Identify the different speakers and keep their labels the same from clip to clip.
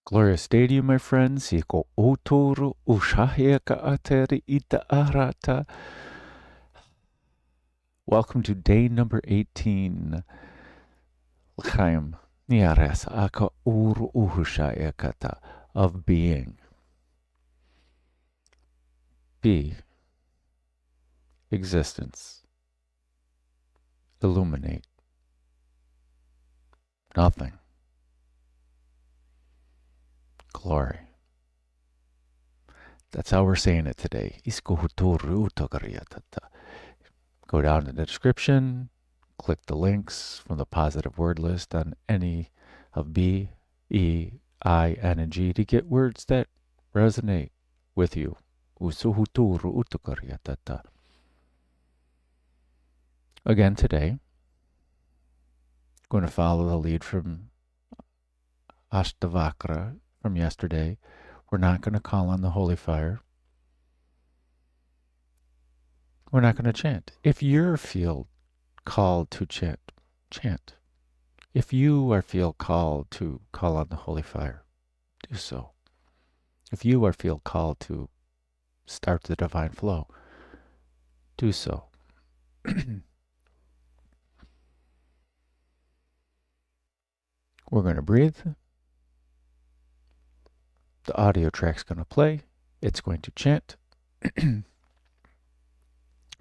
Speaker 1: Glorious day to you, my friends. Iko otoro ushaheka ateri ita arata. Welcome to day number 18. L'chaim niares aka uru uhushayekata of being. Be. Existence. Illuminate. Nothing. Glory. That's how we're saying it today. Go down to the description, click the links from the positive word list on any of B, E, I, N, and G to get words that resonate with you. Again today, going to follow the lead from Ashtavakra from yesterday. We're not going to call on the holy fire. We're not going to chant. If you feel called to chant, chant. If you feel called to call on the holy fire, do so. If you feel called to start the divine flow, do so. We're going to breathe. The audio track's going to play. It's going to chant.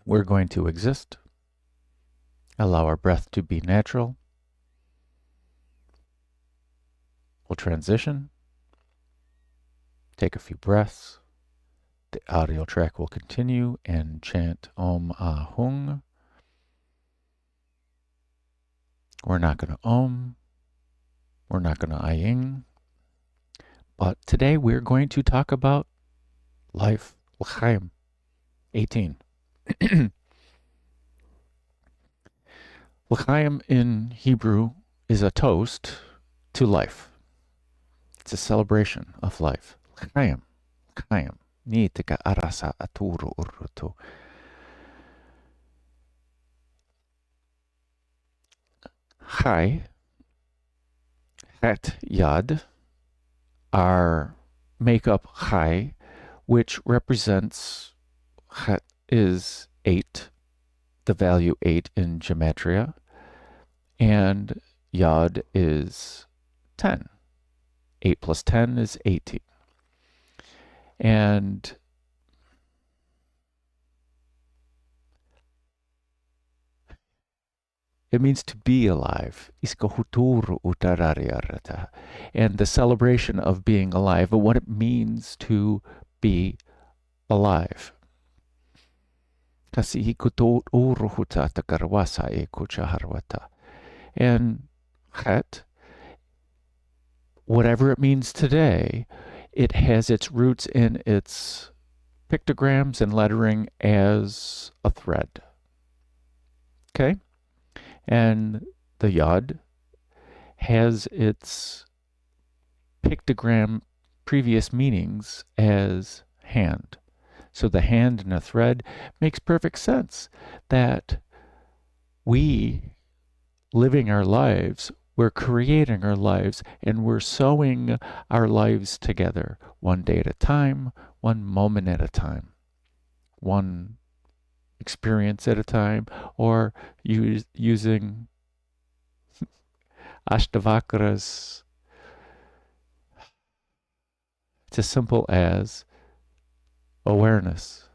Speaker 1: We're going to exist. Allow our breath to be natural. We'll transition. Take a few breaths. The audio track will continue and chant Om Ahung. We're not going to Om. We're not going to Aying. But today we're going to talk about life, l'chaim, 18. L'chaim in Hebrew is a toast to life. It's a celebration of life. L'chaim, l'chaim, nitika arasa aturu urutu. Chai, het, yad, make up chai, which represents, chet is 8, the value 8 in gematria, and yad is 10. 8 plus 10 is 18. And it means to be alive. And the celebration of being alive, and what it means to be alive. And chet, whatever it means today, it has its roots in its pictograms and lettering as a thread. Okay? And the yod has its pictogram previous meanings as hand. So the hand and a thread makes perfect sense that we, living our lives, we're creating our lives, and we're sewing our lives together one day at a time, one moment at a time, one experience at a time, or using Ashtavakra's, it's as simple as awareness,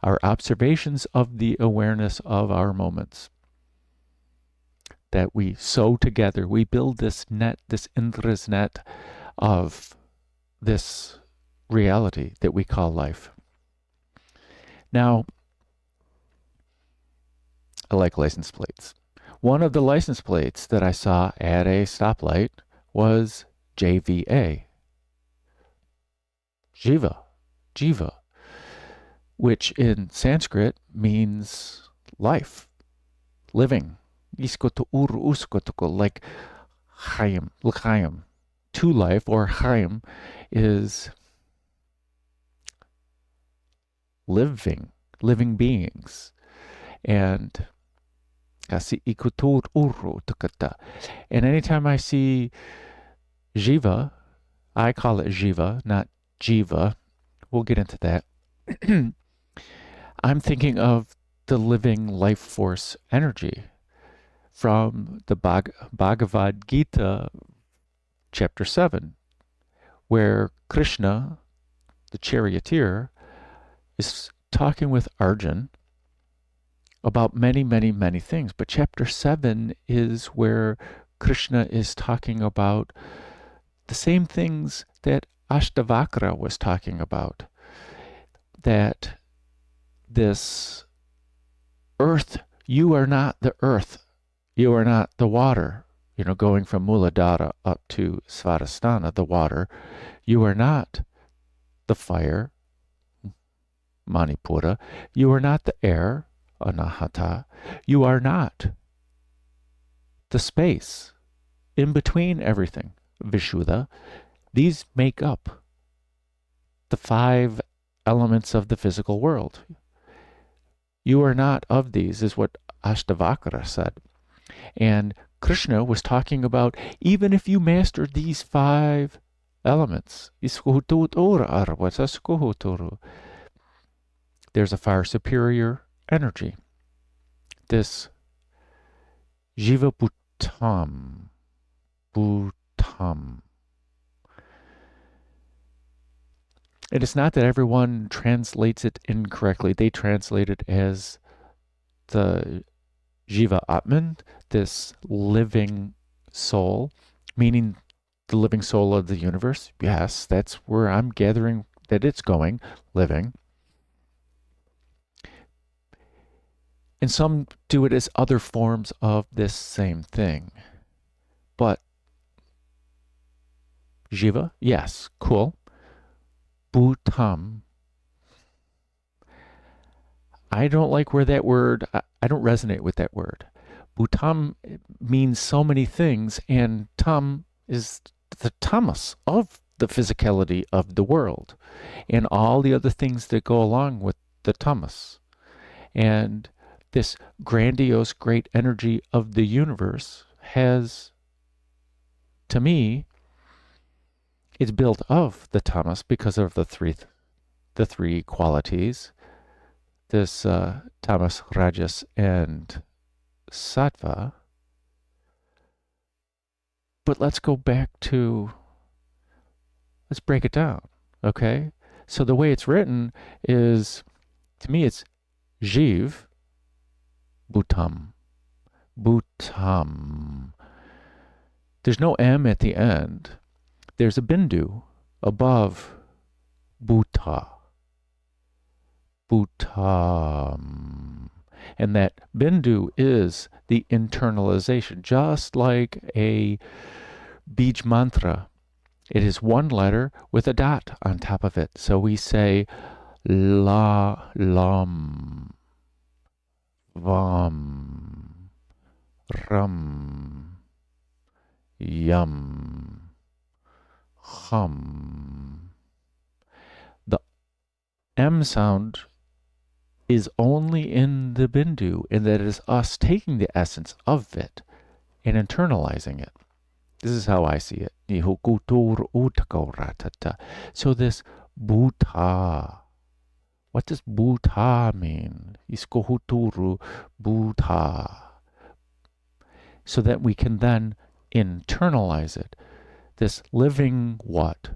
Speaker 1: our observations of the awareness of our moments that we sew together. We build this net, this Indra's net of this reality that we call life. Now, I like license plates. One of the license plates that I saw at a stoplight was JVA. Jiva, which in Sanskrit means life, living. Like chayim, l'chaim. To life, or chayim, is living beings. And anytime I see Jiva, I call it Jiva, not Jiva. We'll get into that. I'm thinking of the living life force energy from the Bhagavad Gita, chapter 7, where Krishna, the charioteer, is talking with Arjun about many, many, many things. But chapter 7 is where Krishna is talking about the same things that Ashtavakra was talking about. That this earth, you are not the earth, you are not the water. You know, going from Muladhara up to Svadhisthana, the water, you are not the fire, Manipura. You are not the air, Anahata. You are not the space in between everything, Vishuddha. These make up the 5 elements of the physical world. You are not of these, is what Ashtavakra said. And Krishna was talking about, even if you mastered these 5 elements, there's a far superior energy. This Jiv-Bhutam, Bhutam. And it's not that everyone translates it incorrectly. They translate it as the Jiva Atman, this living soul, meaning the living soul of the universe. Yes, that's where I'm gathering that it's going, living. And some do it as other forms of this same thing. But Jiva, yes, cool. Bhutam. I don't like where that word, I don't resonate with that word. Bhutam means so many things, and tam is the tamas of the physicality of the world and all the other things that go along with the tamas. And this grandiose, great energy of the universe has, to me, it's built of the tamas because of the three qualities. This tamas, rajas, and sattva. But let's go back to, let's break it down, okay? So the way it's written is, to me, it's Jiv-Bhutam. Bhutam. There's no M at the end. There's a bindu above Bhuta. Bhutam. And that bindu is the internalization, just like a bij mantra. It is one letter with a dot on top of it. So we say la, lam, vam, ram, yam, hum. The M sound is only in the bindu, and that is us taking the essence of it and internalizing it. This is how I see it. So this Bhuta, what does Bhuta mean? Bhuta. So that we can then internalize it. This living what?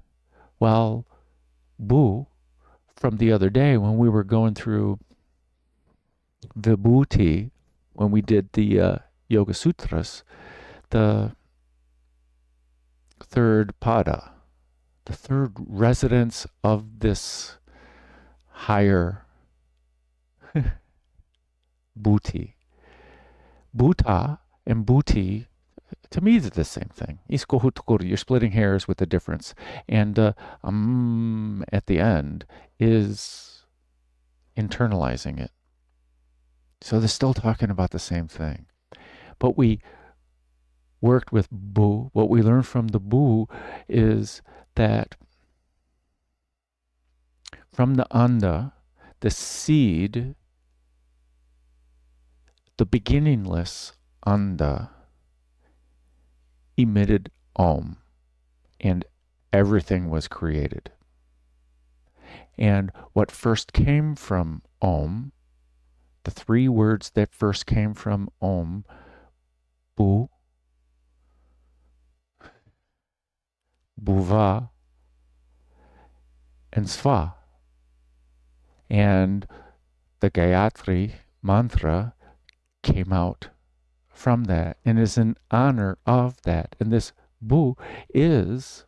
Speaker 1: Well, Bhu, from the other day when we were going through Vibhuti, when we did the Yoga Sutras, the 3rd pada, the 3rd residence of this higher Bhuti. Bhuta and Bhuti, to me, they're the same thing. You're splitting hairs with the difference. And at the end is internalizing it. So they're still talking about the same thing. But we worked with Bhu. What we learned from the Bhu is that from the Anda, the seed, the beginningless Anda, emitted Om. And everything was created. And what first came from Om, the three words that first came from Om, Bu, Bhuva, and Sva. And the Gayatri mantra came out from that and is in honor of that. And this Bu is,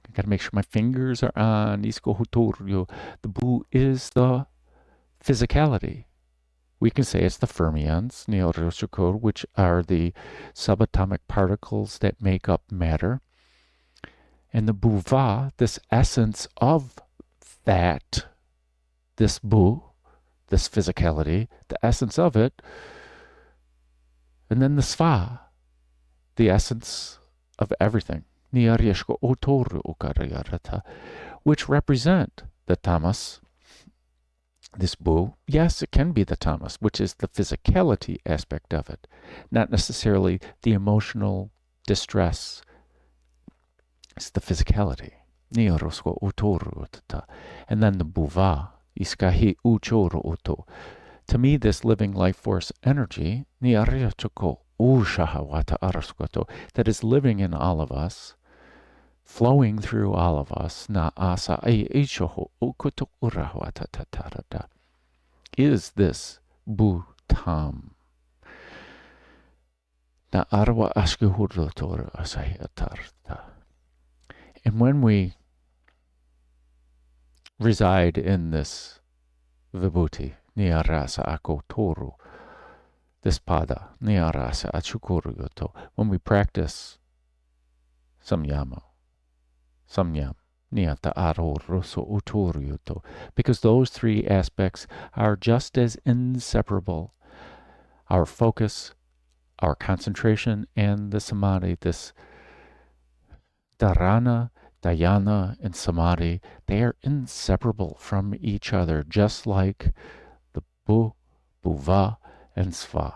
Speaker 1: I gotta make sure my fingers are on Isko Huturyo. The Bu is the physicality. We can say it's the fermions, Neorosukor, which are the subatomic particles that make up matter. And the Bhuva, this essence of that, this Bu, this physicality, the essence of it, and then the Sva, the essence of everything, which represent the tamas, this Bu. Yes, it can be the tamas, which is the physicality aspect of it, not necessarily the emotional distress. It's the physicality. And then the Bhuva, iskahi uchoro uto. To me, this living life force energy, that is living in all of us, flowing through all of us, is this Bhutam. And when we reside in this vibhuti, niyarasa ako toru, this pada, niyarasa achukuru yoto, when we practice samyama, samyam, niyata aro roso uturu yoto, because those three aspects are just as inseparable. Our focus, our concentration, and the samadhi, this dharana, dhyana, and samadhi, they are inseparable from each other, just like the Bu, Bhuva, and Sva.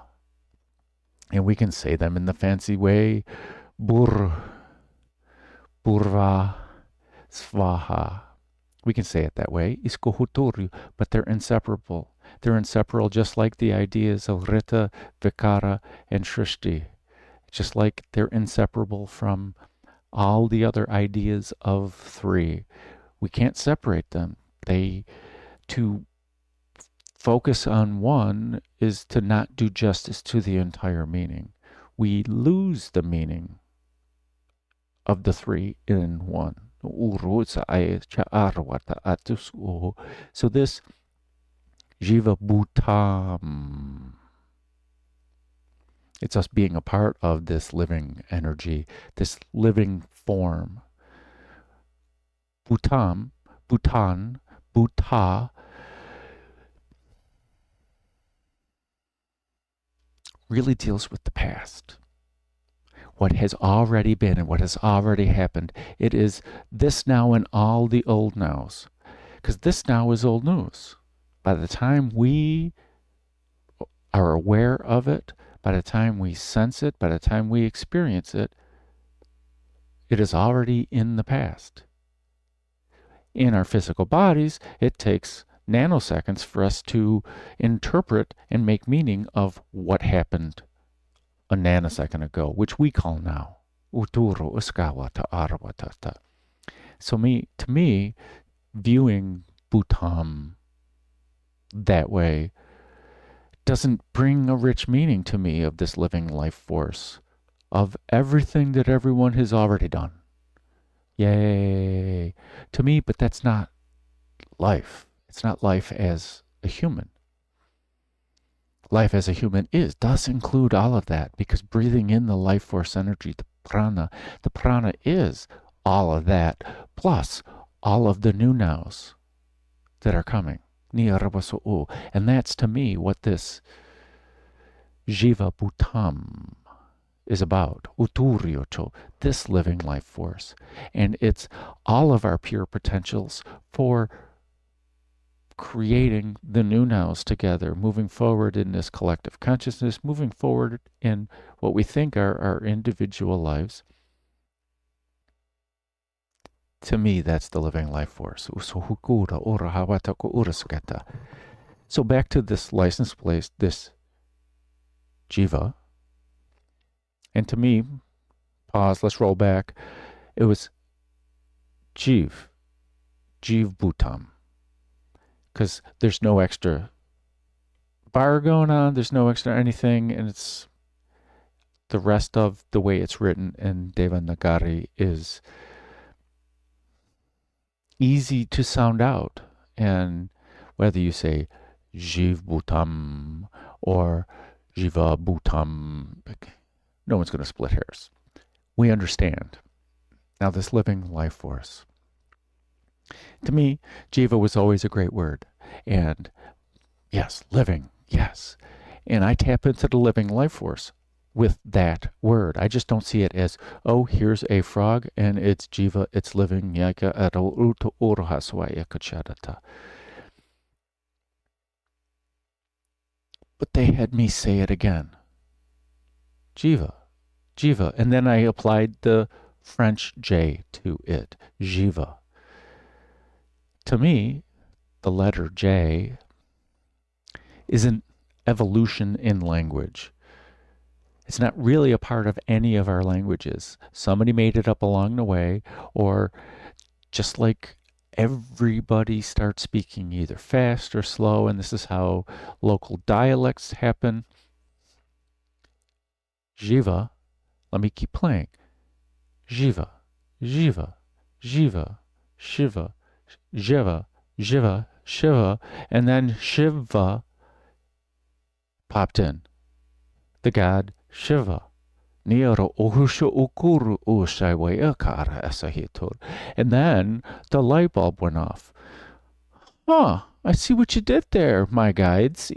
Speaker 1: And we can say them in the fancy way, Bur, Purva, Svaha. We can say it that way, Iskohuturyu, but they're inseparable. They're inseparable just like the ideas of Rita, Vikara, and Shrishti. Just like they're inseparable from all the other ideas of three. We can't separate them. To focus on one is to not do justice to the entire meaning. We lose the meaning of the three in one. So this Jiv-Bhutam, it's us being a part of this living energy, this living form. Bhutam, Bhutan, Bhuta really deals with the past. What has already been and what has already happened. It is this now and all the old nows. Because this now is old news. By the time we are aware of it, by the time we sense it, by the time we experience it, it is already in the past. In our physical bodies, it takes nanoseconds for us to interpret and make meaning of what happened a nanosecond ago, which we call now. Uturu uskawata arwatata. So to me, viewing Bhutam that way doesn't bring a rich meaning to me of this living life force, of everything that everyone has already done. Yay! To me, but that's not life. It's not life as a human. Life as a human does include all of that, because breathing in the life force energy, the prana is all of that, plus all of the new nows that are coming. And that's to me what this Jiv-Bhutam is about. Uturyocho, this living life force. And it's all of our pure potentials for creating the new nows together, moving forward in this collective consciousness, moving forward in what we think are our individual lives. To me, that's the living life force. So back to this license place, this jiva. And to me, pause, let's roll back. It was Jiv-Bhutam. Because there's no extra bar going on, there's no extra anything, and it's the rest of the way it's written in Devanagari is easy to sound out. And whether you say Jiv-Bhutam or Jiva-Bhutam, no one's going to split hairs. We understand. Now, this living life force. To me, Jiva was always a great word. And yes, living, yes. And I tap into the living life force with that word. I just don't see it as, oh, here's a frog and it's Jiva, it's living. But they had me say it again. Jiva, Jiva. And then I applied the French J to it, Jiva. To me, the letter J is an evolution in language. It's not really a part of any of our languages. Somebody made it up along the way, or just like everybody starts speaking either fast or slow, and this is how local dialects happen. Jiva, let me keep playing. Jiva, Jiva, Jiva, Shiva, Jiva, Jiva, Shiva, and then Shiva popped in. The god Shiva. And then the light bulb went off. Huh, I see what you did there, my guides.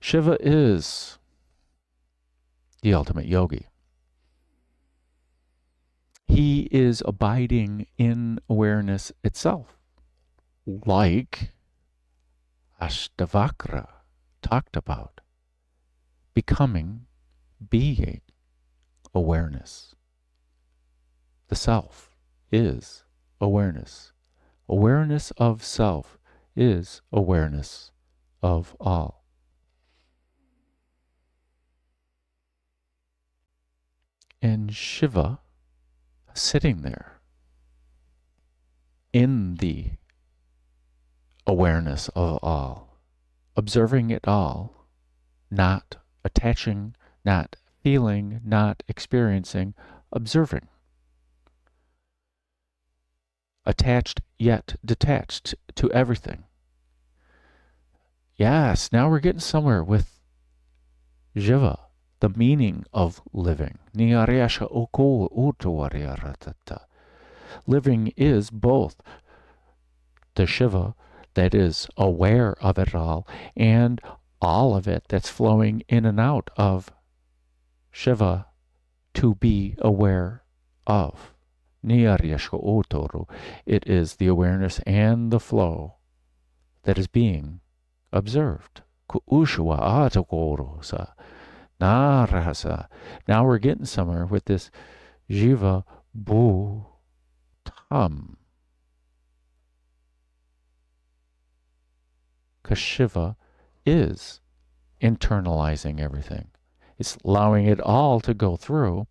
Speaker 1: Shiva is the ultimate yogi. He is abiding in awareness itself, like Ashtavakra talked about. Becoming, being, awareness. The self is awareness. Awareness of self is awareness of all. And Shiva, sitting there in the awareness of all, observing it all, not attaching, not feeling, not experiencing, observing. Attached yet detached to everything. Yes, now we're getting somewhere with Jiva, the meaning of living. Living is both the Shiva that is aware of it all of it that's flowing in and out of Shiva to be aware of. It is the awareness and the flow that is being observed. Now we're getting somewhere with this Jiv-Bhutam. Because Shiva is internalizing everything. It's allowing it all to go through,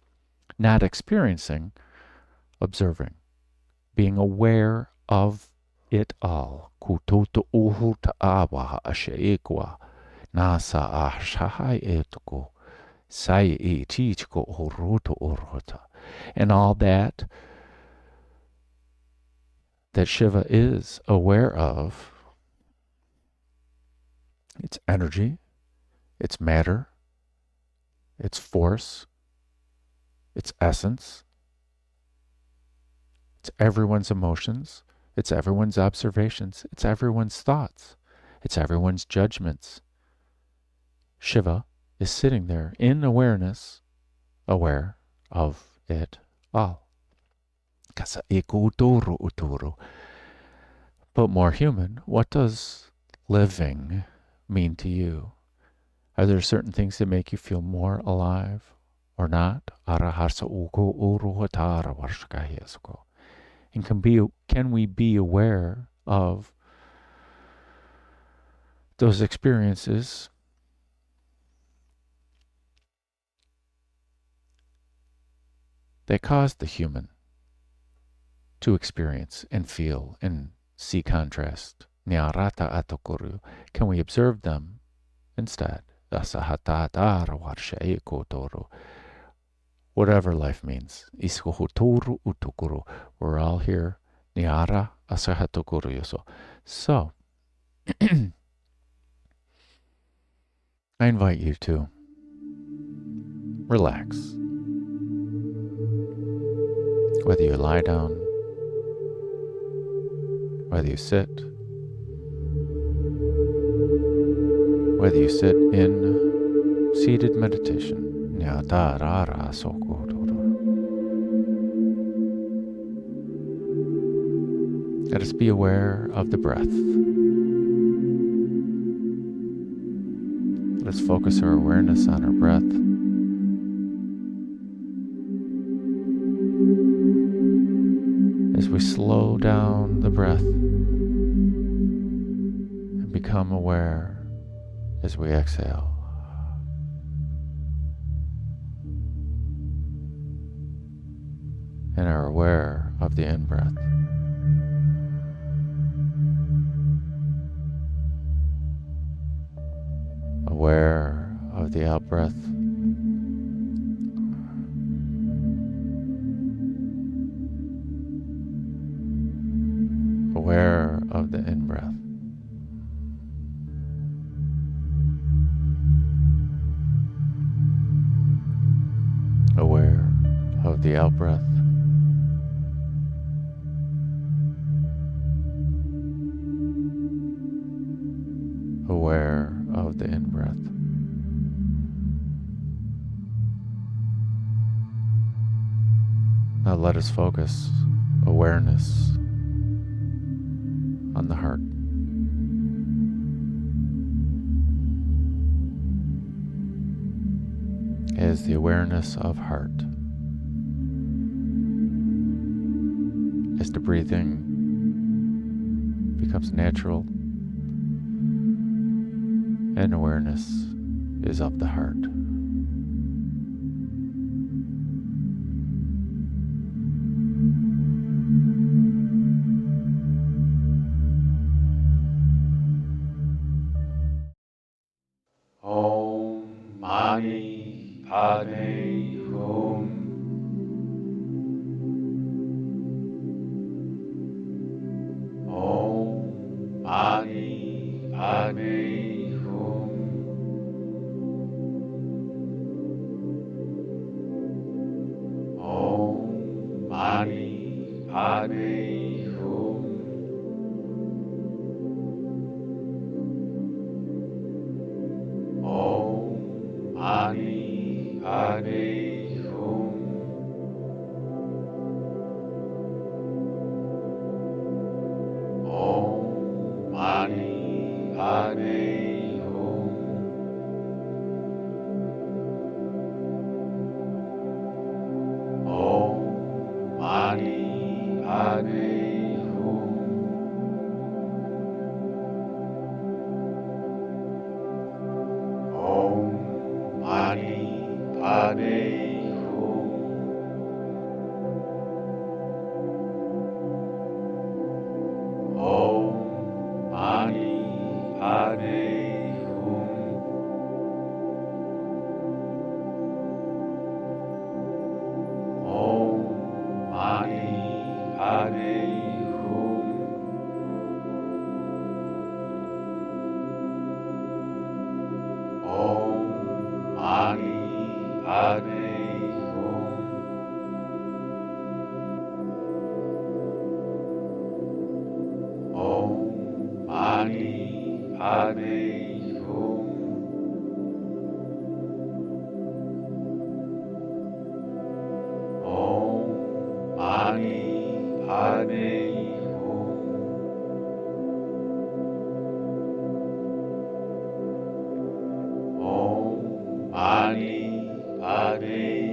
Speaker 1: not experiencing, observing, being aware of it all. And all that Shiva is aware of, its energy, its matter, its force, its essence, it's everyone's emotions, it's everyone's observations, it's everyone's thoughts, it's everyone's judgments. Shiva is sitting there in awareness, aware of it all. But more human, what does living mean to you? Are there certain things that make you feel more alive or not. Araharsa uko uruhatara varshakahiasuko. And can we be aware of those experiences that cause the human to experience and feel and see contrast? Nyarata atokuru. Can we observe them instead? Whatever life means. We're all here. Niara asahatokuru yoso. So, I invite you to relax. Whether you lie down, whether you sit, whether you sit in seated meditation. Let us be aware of the breath. Let's focus our awareness on our breath. As we slow down the breath and become aware as we exhale. And are aware of the in-breath. Aware of the out-breath. Aware of the in-breath. Aware of the out-breath. Aware of the in-breath. Now let us focus awareness on the heart. As the awareness of heart, as the breathing becomes natural, and awareness is of the heart. Om Mani Padme Hum. Om Mani Padme Hum. Om Mani Padme Hum. Om Mani Padme Hum. Om Mani Padme Hum. Om Mani Padme Hum. Om Mani Padme Hum. Om Mani Padme Hum. Om Mani Padme Hum. Om Mani Padme Hum. Om Mani Padme Hum. Om Mani Padme Hum. Om Mani Padme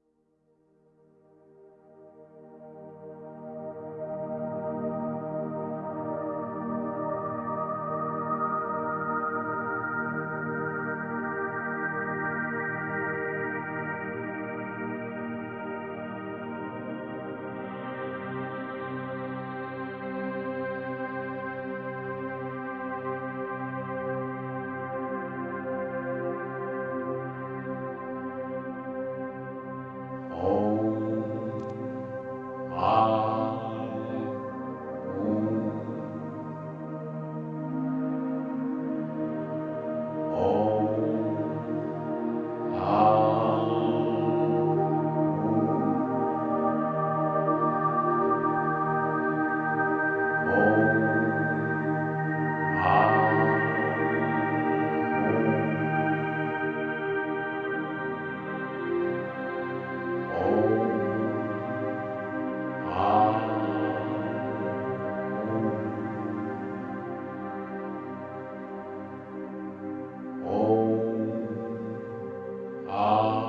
Speaker 2: Ah.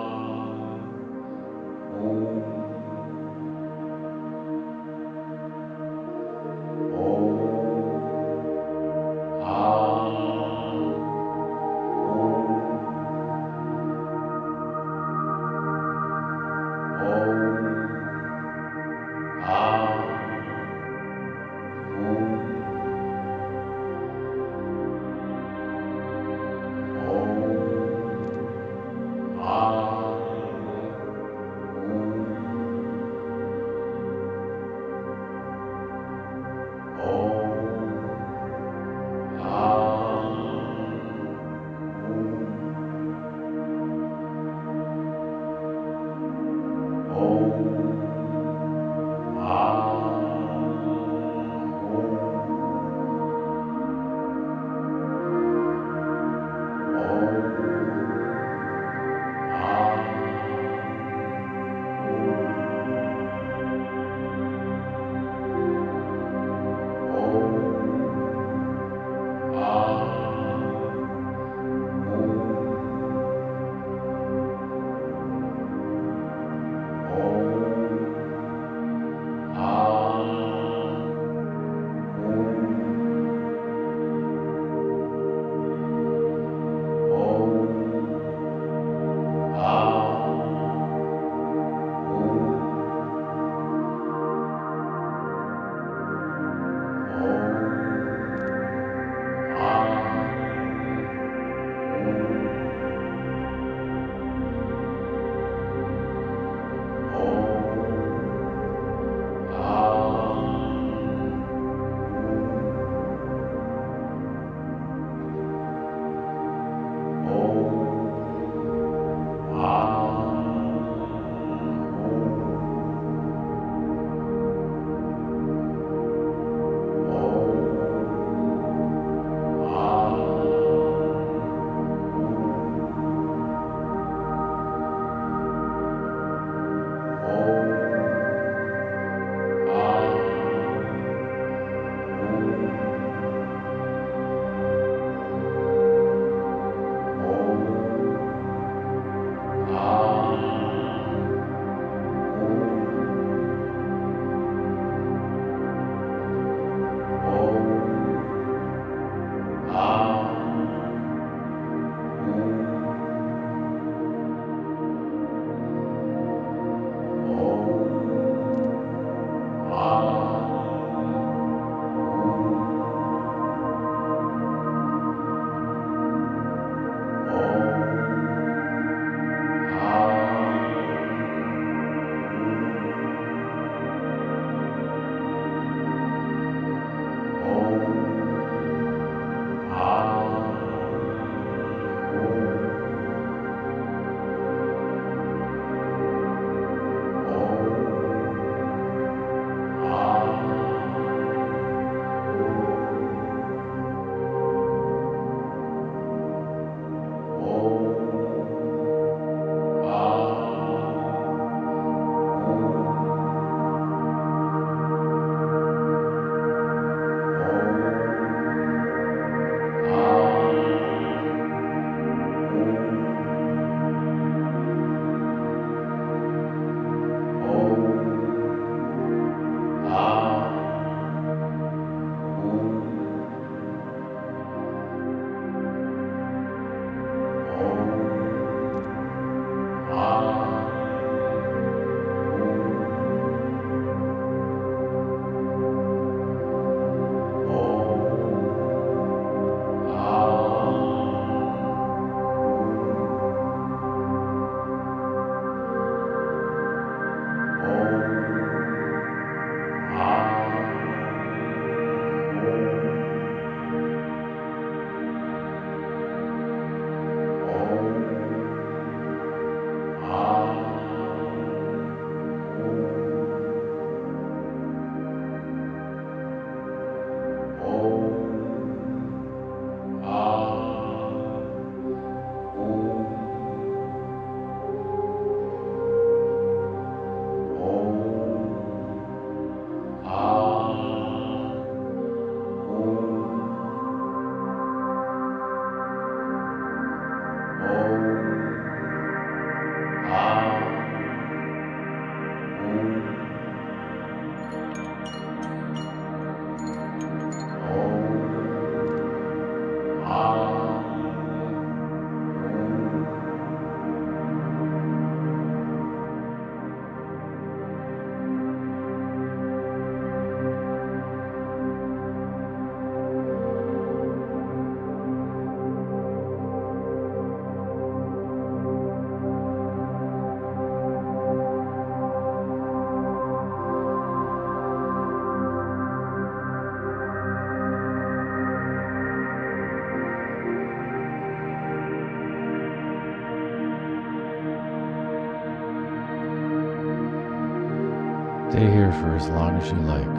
Speaker 1: Stay here for as long as you like.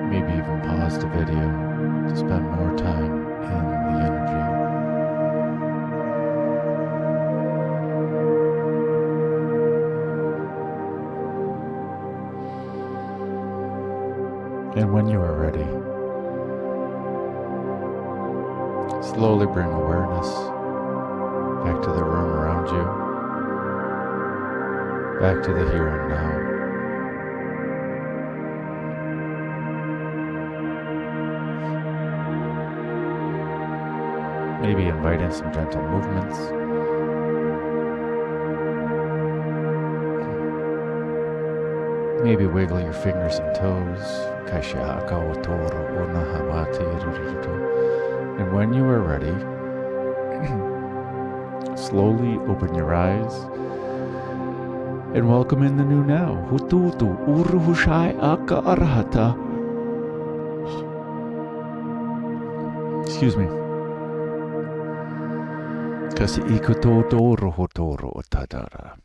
Speaker 1: Maybe even pause the video to spend more time in the energy. And when you are ready, slowly bring awareness back to the room around you, back to the here and now. Maybe invite in some gentle movements. Maybe wiggle your fingers and toes. And when you are ready, slowly open your eyes and welcome in the new now. Hututu uruhushai aka arhata. Excuse me. Kasi ikuto rohotoro otadara.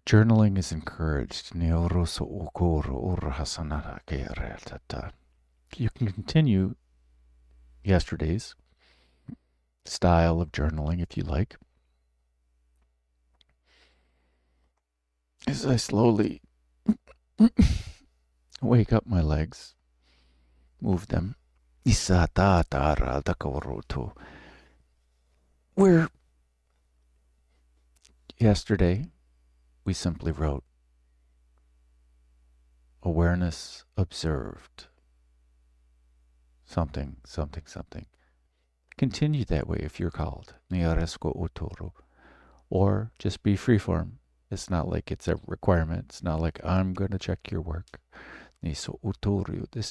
Speaker 1: Journaling is encouraged. You can continue yesterday's style of journaling if you like. As I slowly wake up my legs, move them. Where yesterday we simply wrote awareness observed. Something, something, something. Continue that way if you're called. Or just be freeform. It's not like it's a requirement. It's not like I'm going to check your work. This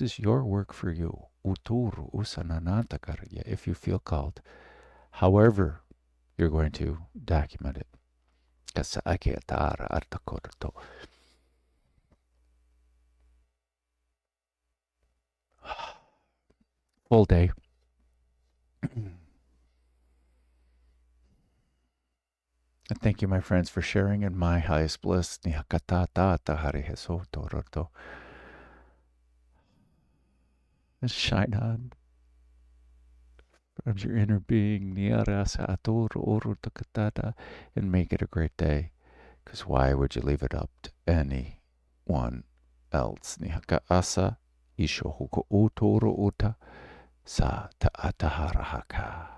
Speaker 1: is your work for you. If you feel called. However, you're going to document it. Full day. And thank you, my friends, for sharing in my highest bliss. And shine on from your inner being. And make it a great day. Because why would you leave it up to anyone else? Isho huko utoro uta sa ta'ataharahaka.